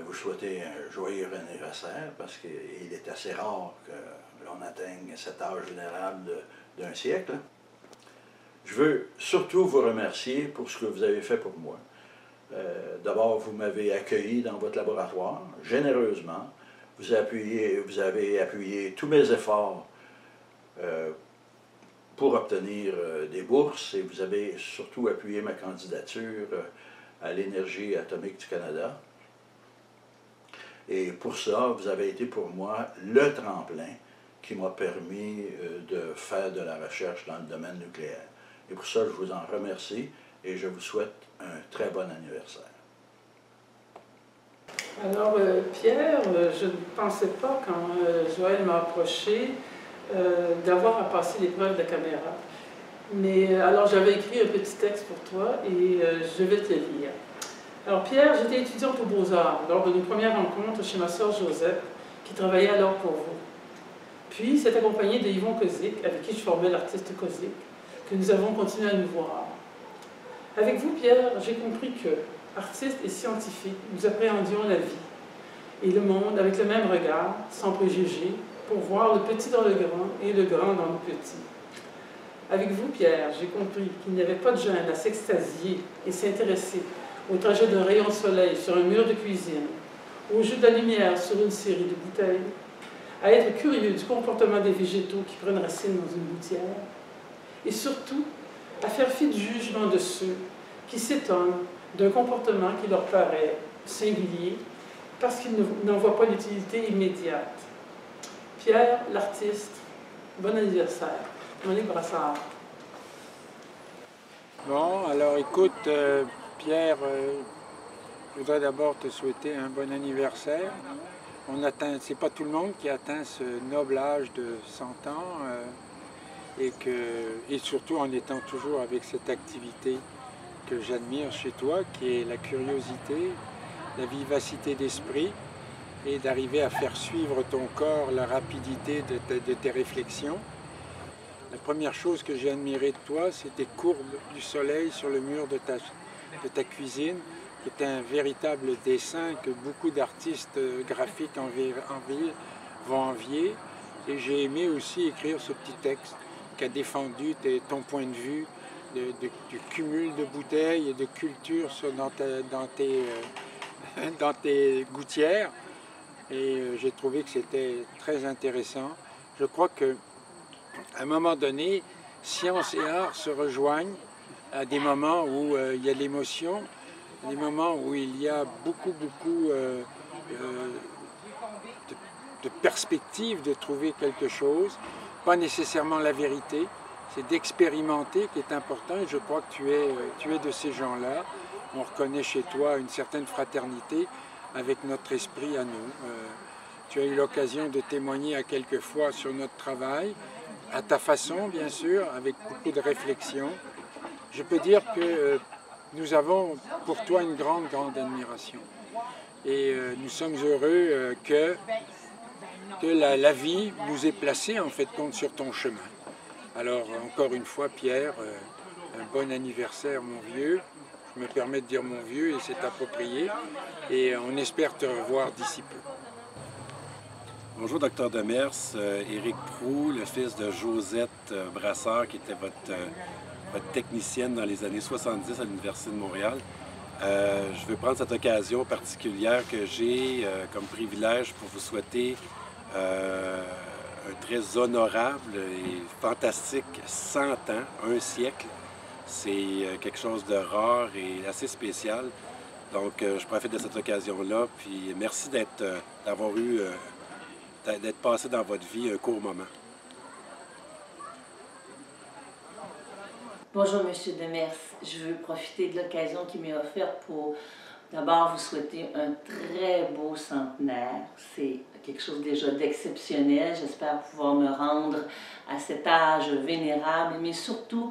vous souhaiter un joyeux anniversaire parce qu'il est assez rare que l'on atteigne cet âge vénérable d'un siècle. Je veux surtout vous remercier pour ce que vous avez fait pour moi. D'abord, vous m'avez accueilli dans votre laboratoire, généreusement. Vous avez appuyé tous mes efforts pour obtenir des bourses et vous avez surtout appuyé ma candidature à l'Énergie atomique du Canada. Et pour ça, vous avez été pour moi le tremplin qui m'a permis de faire de la recherche dans le domaine nucléaire. Et pour ça, je vous en remercie et je vous souhaite un très bon anniversaire. Alors, Pierre, je ne pensais pas, quand Joël m'a approché, d'avoir à passer l'épreuve de la caméra. Mais alors, j'avais écrit un petit texte pour toi et je vais te le lire. Alors, Pierre, j'étais étudiante aux Beaux-Arts lors de nos premières rencontres chez ma sœur Josette, qui travaillait alors pour vous. Puis, c'est accompagné de Yvon Kozik, avec qui je formais l'artiste Kozik, que nous avons continué à nous voir. Avec vous, Pierre, j'ai compris que, artistes et scientifiques, nous appréhendions la vie et le monde avec le même regard, sans préjugés, pour voir le petit dans le grand et le grand dans le petit. Avec vous, Pierre, j'ai compris qu'il n'y avait pas de gêne à s'extasier et s'intéresser au trajet d'un rayon de soleil sur un mur de cuisine, au jeu de la lumière sur une série de bouteilles, à être curieux du comportement des végétaux qui prennent racine dans une gouttière, et surtout à faire fi du jugement de ceux qui s'étonnent d'un comportement qui leur paraît singulier parce qu'ils n'en voient pas l'utilité immédiate. Pierre, l'artiste, bon anniversaire. Monique Brassard. Bon, alors écoute, Pierre, je voudrais d'abord te souhaiter un bon anniversaire. C'est pas tout le monde qui atteint ce noble âge de 100 ans et surtout en étant toujours avec cette activité que j'admire chez toi, qui est la curiosité, la vivacité d'esprit et d'arriver à faire suivre ton corps la rapidité de tes réflexions. La première chose que j'ai admirée de toi, c'est tes courbes du soleil sur le mur de ta cuisine, qui était un véritable dessin que beaucoup d'artistes graphiques en ville vont envier. Et j'ai aimé aussi écrire ce petit texte qui a défendu ton point de vue du cumul de bouteilles et de culture dans tes gouttières. Et j'ai trouvé que c'était très intéressant. Je crois que à un moment donné, science et art se rejoignent à des moments où il y a l'émotion, des moments où il y a beaucoup de perspectives de trouver quelque chose, pas nécessairement la vérité, c'est d'expérimenter qui est important et je crois que tu es de ces gens-là. On reconnaît chez toi une certaine fraternité avec notre esprit à nous. Tu as eu l'occasion de témoigner à quelques fois sur notre travail, à ta façon bien sûr, avec beaucoup de réflexion. Je peux dire que nous avons pour toi une grande admiration. Et nous sommes heureux que la vie nous ait placés en fait compte sur ton chemin. Alors encore une fois Pierre, un bon anniversaire mon vieux. Je me permets de dire mon vieux et c'est approprié. Et on espère te revoir d'ici peu. Bonjour Dr Demers, Éric Proulx, le fils de Josette Brassard qui était votre technicienne dans les années 70 à l'Université de Montréal. Je veux prendre cette occasion particulière que j'ai comme privilège pour vous souhaiter un très honorable et fantastique 100 ans, un siècle. C'est quelque chose de rare et assez spécial. Donc, je profite de cette occasion-là. Puis, merci d'être passé dans votre vie un court moment. Bonjour, M. Demers. Je veux profiter de l'occasion qui m'est offerte pour d'abord vous souhaiter un très beau centenaire. C'est quelque chose déjà d'exceptionnel. J'espère pouvoir me rendre à cet âge vénérable, mais surtout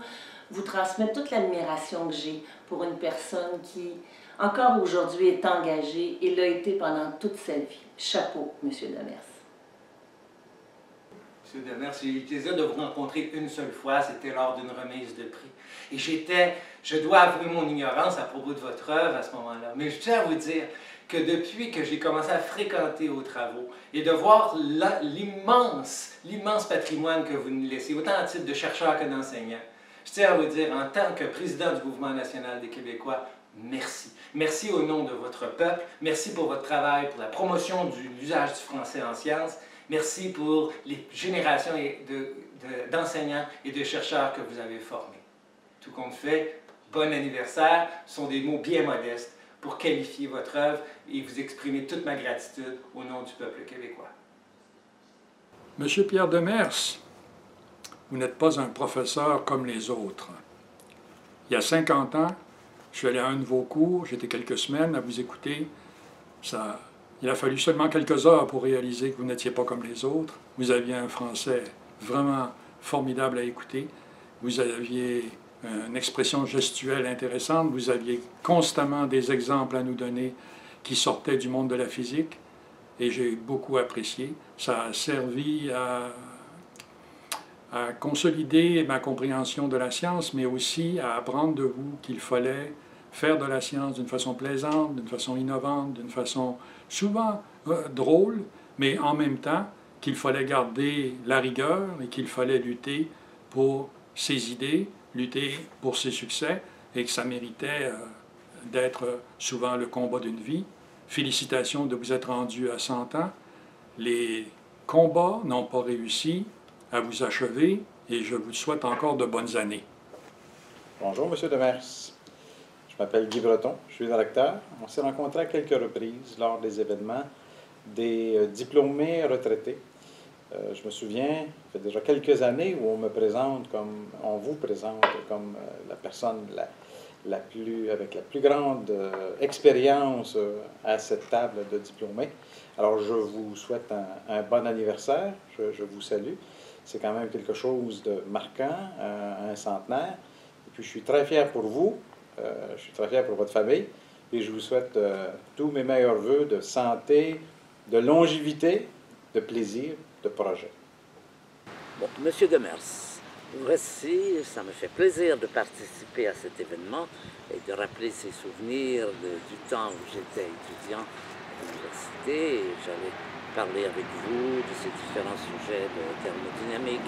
vous transmettre toute l'admiration que j'ai pour une personne qui, encore aujourd'hui, est engagée et l'a été pendant toute sa vie. Chapeau, M. Demers. M. Demers, j'ai eu le plaisir de vous rencontrer une seule fois, c'était lors d'une remise de prix. Et je dois avouer mon ignorance à propos de votre œuvre à ce moment-là. Mais je tiens à vous dire que depuis que j'ai commencé à fréquenter vos travaux et de voir l'immense patrimoine que vous nous laissez, autant en titre de chercheur que d'enseignant, je tiens à vous dire, en tant que président du Mouvement national des Québécois, merci. Merci au nom de votre peuple, merci pour votre travail, pour la promotion de l'usage du français en sciences, merci pour les générations d'enseignants et de chercheurs que vous avez formés. Tout compte fait, bon anniversaire sont des mots bien modestes pour qualifier votre œuvre et vous exprimer toute ma gratitude au nom du peuple québécois. Monsieur Pierre Demers, vous n'êtes pas un professeur comme les autres. Il y a 50 ans, je suis allé à un de vos cours, j'étais quelques semaines à vous écouter. Il a fallu seulement quelques heures pour réaliser que vous n'étiez pas comme les autres. Vous aviez un français vraiment formidable à écouter. Vous aviez une expression gestuelle intéressante. Vous aviez constamment des exemples à nous donner qui sortaient du monde de la physique. Et j'ai beaucoup apprécié. Ça a servi à consolider ma compréhension de la science, mais aussi à apprendre de vous qu'il fallait faire de la science d'une façon plaisante, d'une façon innovante, d'une façon souvent drôle, mais en même temps qu'il fallait garder la rigueur et qu'il fallait lutter pour ses idées, lutter pour ses succès, et que ça méritait d'être souvent le combat d'une vie. Félicitations de vous être rendu à 100 ans. Les combats n'ont pas réussi à vous achever et je vous souhaite encore de bonnes années. Bonjour, M. Demers. Je m'appelle Guy Breton, je suis directeur. On s'est rencontrés à quelques reprises lors des événements des diplômés retraités. Je me souviens, ça fait déjà quelques années où on vous présente comme la personne avec la plus grande expérience à cette table de diplômés. Alors, je vous souhaite un bon anniversaire, je vous salue. C'est quand même quelque chose de marquant, un centenaire. Et puis, je suis très fier pour vous, je suis très fier pour votre famille, et je vous souhaite tous mes meilleurs vœux de santé, de longévité, de plaisir, de projet. Bon, Monsieur Demers, voici, ça me fait plaisir de participer à cet événement et de rappeler ces souvenirs du temps où j'étais étudiant à l'université et j'allais parler avec vous de ces différents sujets de thermodynamique.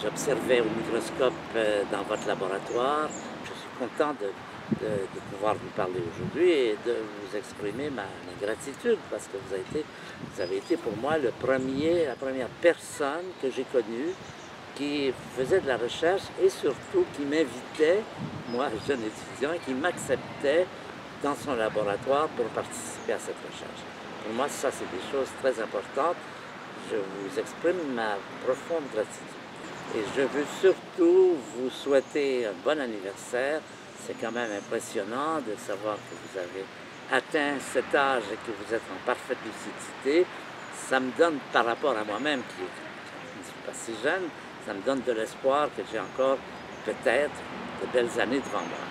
J'observais au microscope dans votre laboratoire. Je suis content de pouvoir vous parler aujourd'hui et de vous exprimer ma gratitude parce que vous avez été pour moi la première personne que j'ai connue qui faisait de la recherche et surtout qui m'invitait, moi jeune étudiant, qui m'acceptait dans son laboratoire pour participer à cette recherche. Pour moi, ça c'est des choses très importantes. Je vous exprime ma profonde gratitude. Et je veux surtout vous souhaiter un bon anniversaire. C'est quand même impressionnant de savoir que vous avez atteint cet âge et que vous êtes en parfaite lucidité. Ça me donne, par rapport à moi-même, qui ne suis pas si jeune, ça me donne de l'espoir que j'ai encore peut-être de belles années devant moi.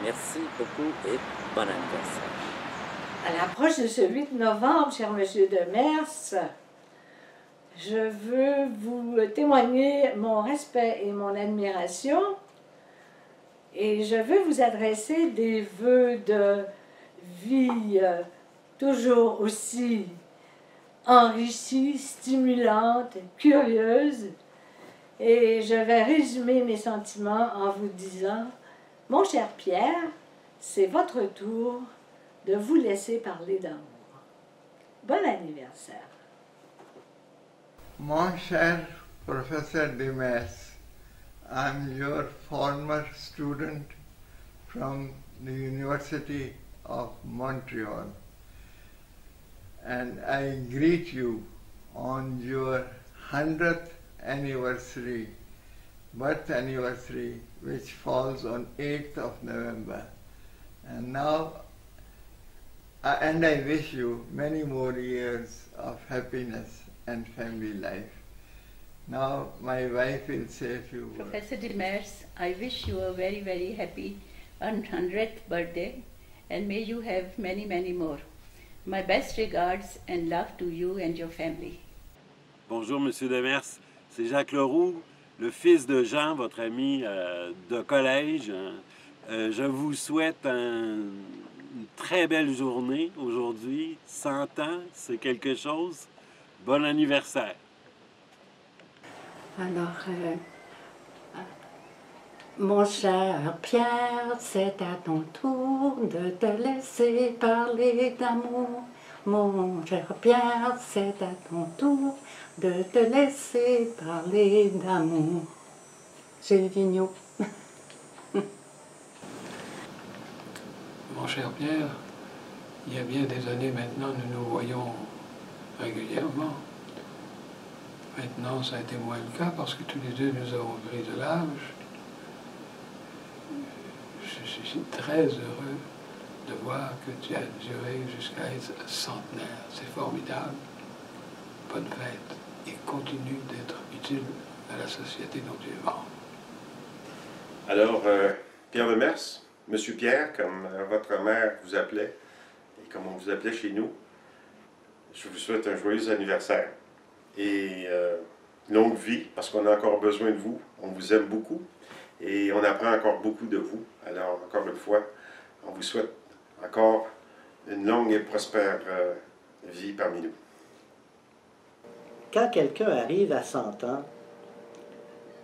Merci beaucoup et bon anniversaire. À l'approche de ce 8 novembre, cher Monsieur Demers, je veux vous témoigner mon respect et mon admiration et je veux vous adresser des vœux de vie toujours aussi enrichie, stimulante, curieuse. Et je vais résumer mes sentiments en vous disant, mon cher Pierre, c'est votre tour de vous laisser parler d'amour. Bon anniversaire. Mon cher Professeur Demers, I'm your former student from the University of Montreal, and I greet you on your 100th anniversary, birth anniversary, which falls on 8th of November. And I wish you many more years of happiness and family life. Now my wife will say a few words. Professor Demers, I wish you a very, very happy 100th birthday and may you have many, many more. My best regards and love to you and your family. Bonjour, Monsieur Demers. C'est Jacques Leroux, le fils de Jean, votre ami de collège. Je vous souhaite une très belle journée aujourd'hui. 100 ans, c'est quelque chose. Bon anniversaire. Alors, mon cher Pierre, c'est à ton tour de te laisser parler d'amour. Mon cher Pierre, c'est à ton tour de te laisser parler d'amour. Gilles Vigneault. Mon cher Pierre, il y a bien des années maintenant, nous nous voyons régulièrement. Maintenant, ça a été moins le cas parce que tous les deux, nous avons pris de l'âge. Je suis très heureux de voir que tu as duré jusqu'à être centenaire. C'est formidable. Bonne fête et continue d'être utile à la société dont tu es membre. Alors, Pierre Demers, Monsieur Pierre, comme votre mère vous appelait, et comme on vous appelait chez nous, je vous souhaite un joyeux anniversaire. Et longue vie, parce qu'on a encore besoin de vous. On vous aime beaucoup et on apprend encore beaucoup de vous. Alors, encore une fois, on vous souhaite encore une longue et prospère vie parmi nous. Quand quelqu'un arrive à 100 ans,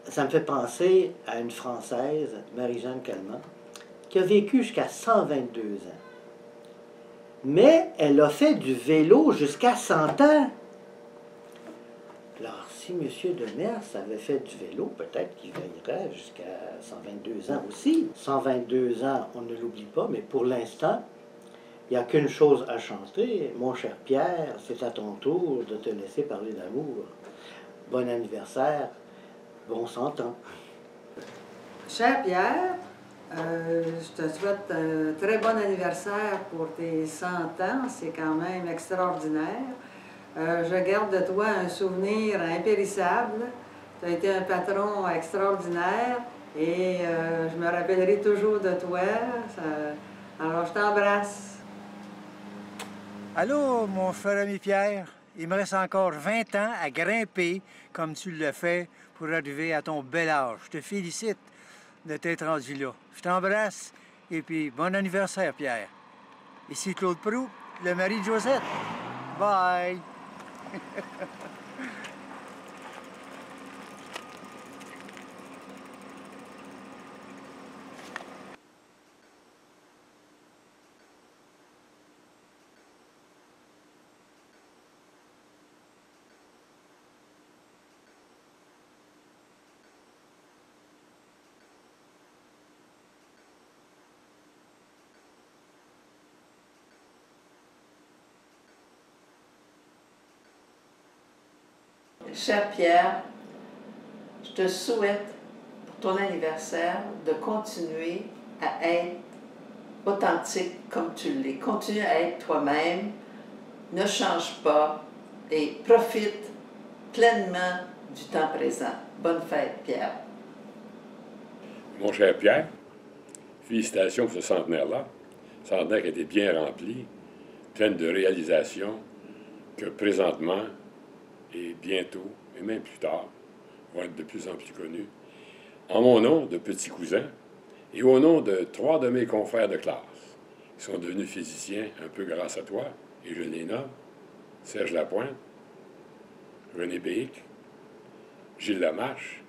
ça me fait penser à une Française, Marie-Jeanne Calment, qui a vécu jusqu'à 122 ans. Mais elle a fait du vélo jusqu'à 100 ans. Alors, si M. Demers avait fait du vélo, peut-être qu'il veillerait jusqu'à 122 ans aussi. 122 ans, on ne l'oublie pas, mais pour l'instant, il n'y a qu'une chose à chanter. Mon cher Pierre, c'est à ton tour de te laisser parler d'amour. Bon anniversaire, bon 100 ans. Cher Pierre, je te souhaite un très bon anniversaire pour tes 100 ans. C'est quand même extraordinaire. Je garde de toi un souvenir impérissable. Tu as été un patron extraordinaire et je me rappellerai toujours de toi. Alors, je t'embrasse. Allô, mon cher ami Pierre. Il me reste encore 20 ans à grimper comme tu le fais pour arriver à ton bel âge. Je te félicite de t'être rendu là. Je t'embrasse et puis bon anniversaire, Pierre. Ici Claude Proulx, le mari de Josette. Bye! Cher Pierre, je te souhaite pour ton anniversaire de continuer à être authentique comme tu l'es. Continue à être toi-même, ne change pas et profite pleinement du temps présent. Bonne fête, Pierre. Mon cher Pierre, félicitations pour ce centenaire-là. Centenaire qui a été bien rempli, pleine de réalisations que présentement et bientôt, et même plus tard, vont être de plus en plus connus. En mon nom de petit cousin et au nom de 3 de mes confrères de classe, qui sont devenus physiciens un peu grâce à toi, et je les nomme, Serge Lapointe, René Béhic, Gilles Lamarche,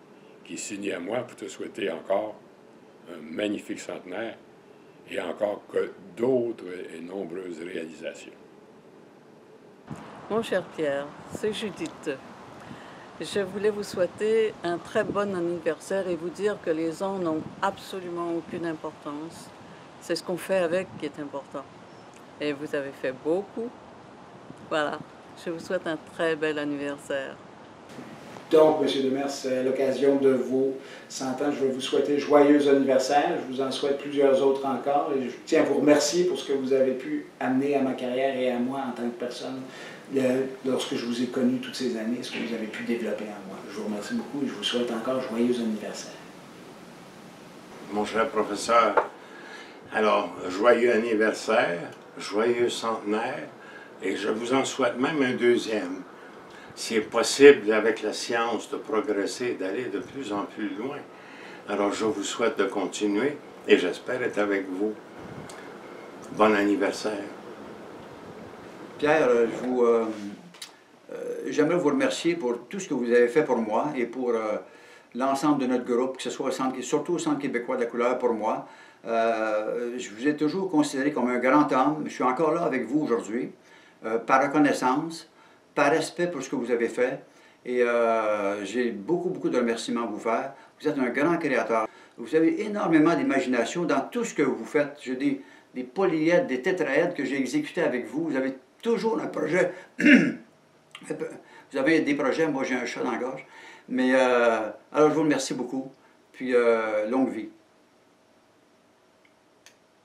qui s'unit à moi pour te souhaiter encore un magnifique centenaire et encore que d'autres et nombreuses réalisations. Mon cher Pierre, c'est Judith. Je voulais vous souhaiter un très bon anniversaire et vous dire que les ans n'ont absolument aucune importance. C'est ce qu'on fait avec qui est important. Et vous avez fait beaucoup. Voilà, je vous souhaite un très bel anniversaire. Donc, M. Demers, à l'occasion de vos 100 ans, je vais vous souhaiter joyeux anniversaire. Je vous en souhaite plusieurs autres encore. Et je tiens à vous remercier pour ce que vous avez pu amener à ma carrière et à moi en tant que personne lorsque je vous ai connu toutes ces années, ce que vous avez pu développer en moi. Je vous remercie beaucoup et je vous souhaite encore joyeux anniversaire. Mon cher professeur, alors, joyeux anniversaire, joyeux centenaire, et je vous en souhaite même un deuxième. C'est possible, avec la science, de progresser, d'aller de plus en plus loin. Alors, je vous souhaite de continuer et j'espère être avec vous Bon anniversaire. Pierre, j'aimerais vous remercier pour tout ce que vous avez fait pour moi et pour l'ensemble de notre groupe, que ce soit surtout au Centre québécois de la couleur pour moi. Je vous ai toujours considéré comme un grand homme. Je suis encore là avec vous aujourd'hui, par reconnaissance, par respect pour ce que vous avez fait. Et j'ai beaucoup de remerciements à vous faire. Vous êtes un grand créateur. Vous avez énormément d'imagination dans tout ce que vous faites. J'ai des polyèdres, des tétraèdres que j'ai exécutés avec vous. Vous avez toujours un projet. Vous avez des projets, moi j'ai un chat dans la gorge. Mais alors je vous remercie beaucoup. Puis longue vie.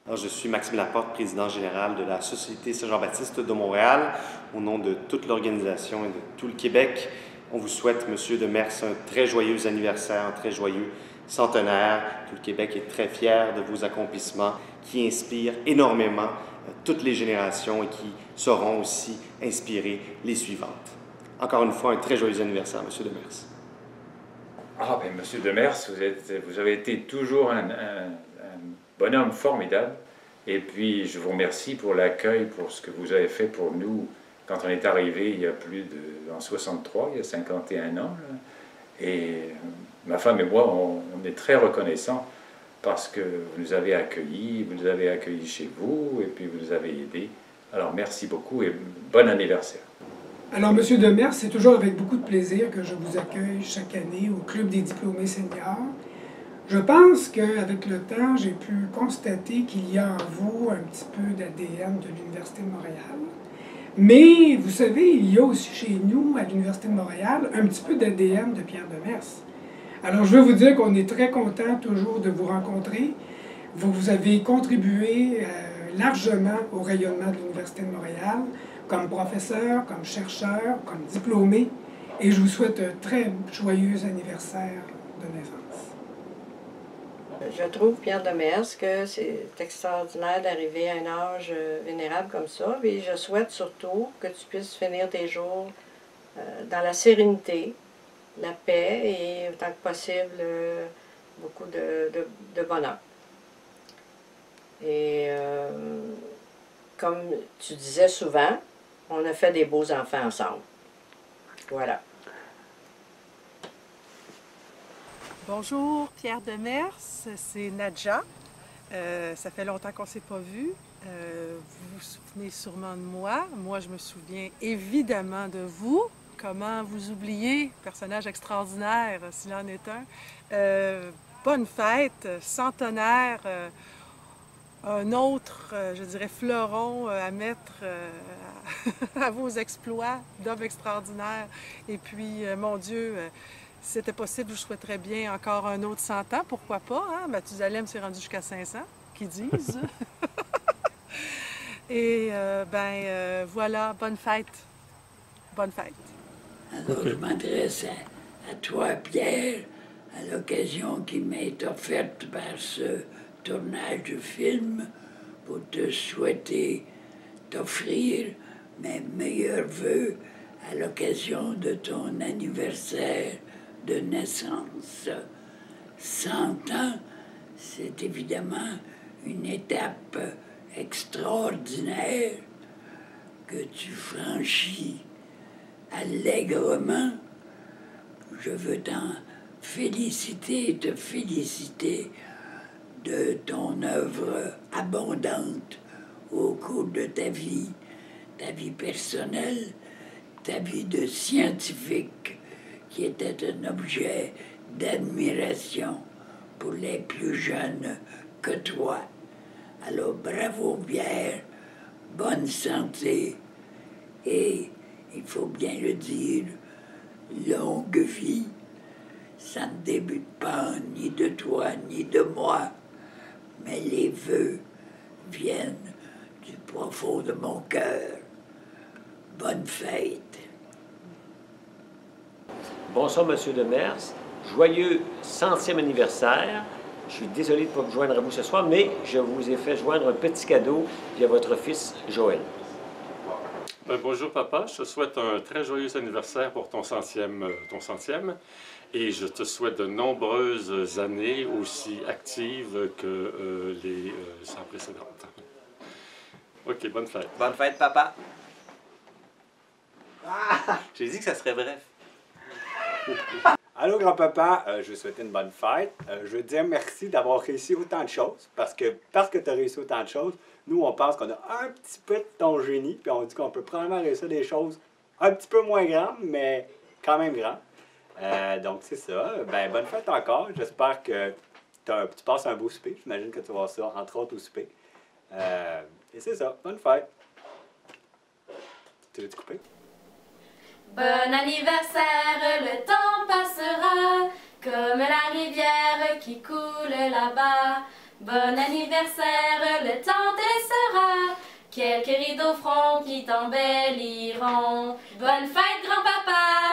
Alors, je suis Maxime Laporte, président général de la Société Saint-Jean-Baptiste de Montréal. Au nom de toute l'organisation et de tout le Québec, on vous souhaite, Monsieur Demers, un très joyeux anniversaire, un très joyeux centenaire. Tout le Québec est très fier de vos accomplissements qui inspirent énormément toutes les générations et qui sauront aussi inspirer les suivantes. Encore une fois, un très joyeux anniversaire, Monsieur Demers. Ah, bien, Monsieur Demers, vous avez été toujours un bonhomme formidable. Et puis, je vous remercie pour l'accueil, pour ce que vous avez fait pour nous quand on est arrivé il y a en 63, il y a 51 ans. Là. Et ma femme et moi, on est très reconnaissants parce que vous nous avez accueillis chez vous, et puis vous nous avez aidés. Alors, merci beaucoup et bon anniversaire. Alors, Monsieur Demers, c'est toujours avec beaucoup de plaisir que je vous accueille chaque année au Club des diplômés seniors. Je pense qu'avec le temps, j'ai pu constater qu'il y a en vous un petit peu d'ADN de l'Université de Montréal. Mais, vous savez, il y a aussi chez nous, à l'Université de Montréal, un petit peu d'ADN de Pierre Demers. Alors, je veux vous dire qu'on est très content toujours de vous rencontrer. Vous avez contribué largement au rayonnement de l'Université de Montréal, comme professeur, comme chercheur, comme diplômé. Et je vous souhaite un très joyeux anniversaire de naissance. Je trouve, Pierre Demers, que c'est extraordinaire d'arriver à un âge vénérable comme ça. Et je souhaite surtout que tu puisses finir tes jours dans la sérénité, la paix et, autant que possible, beaucoup de bonheur. Et comme tu disais souvent, on a fait des beaux enfants ensemble. Voilà. Bonjour, Pierre Demers, c'est Nadja. Ça fait longtemps qu'on ne s'est pas vu. Vous vous souvenez sûrement de moi. Moi, je me souviens évidemment de vous. Comment vous oublier? Personnage extraordinaire, s'il en est un. Bonne fête, centenaire. Un autre, je dirais, fleuron à mettre à vos exploits d'homme extraordinaire. Et puis, mon Dieu, si c'était possible, je souhaiterais bien encore un autre 100 ans. Pourquoi pas? Hein? Mathusalem s'est rendu jusqu'à 500, qu'ils disent. Et voilà, bonne fête. Bonne fête. Alors, je m'adresse à toi, Pierre, à l'occasion qui m'est offerte par ce tournage de film pour te souhaiter, t'offrir mes meilleurs vœux à l'occasion de ton anniversaire de naissance. 100 ans, c'est évidemment une étape extraordinaire que tu franchis allègrement. Je veux t'en féliciter et te féliciter de ton œuvre abondante au cours de ta vie personnelle, ta vie de scientifique, qui était un objet d'admiration pour les plus jeunes que toi. Alors bravo Pierre, bonne santé et, il faut bien le dire, longue vie. Ça ne débute pas ni de toi ni de moi, mais les vœux viennent du profond de mon cœur. Bonne fête. Bonsoir, M. Demers. Joyeux 100e anniversaire. Je suis désolé de ne pas vous joindre à vous ce soir, mais je vous ai fait joindre un petit cadeau via votre fils Joël. Bonjour, papa. Je te souhaite un très joyeux anniversaire pour ton centième. Et je te souhaite de nombreuses années aussi actives que les 100 précédentes. OK, bonne fête. Bonne fête, papa. J'ai dit que ça serait bref. Allô, grand-papa, je veux souhaiter une bonne fête. Je veux te dire merci d'avoir réussi autant de choses, parce que tu as réussi autant de choses, nous, on pense qu'on a un petit peu de ton génie, puis on dit qu'on peut probablement réussir des choses un petit peu moins grandes, mais quand même grandes. Donc, c'est ça. Ben, bonne fête encore. J'espère que tu passes un beau souper. J'imagine que tu vas voir ça, entre autres, au souper. Et c'est ça. Bonne fête. Tu veux-tu couper? Bon anniversaire, le temps passera, comme la rivière qui coule là-bas. Bon anniversaire, le temps te laissera, quelques rideaux fronts qui t'embelliront. Bonne fête, grand-papa!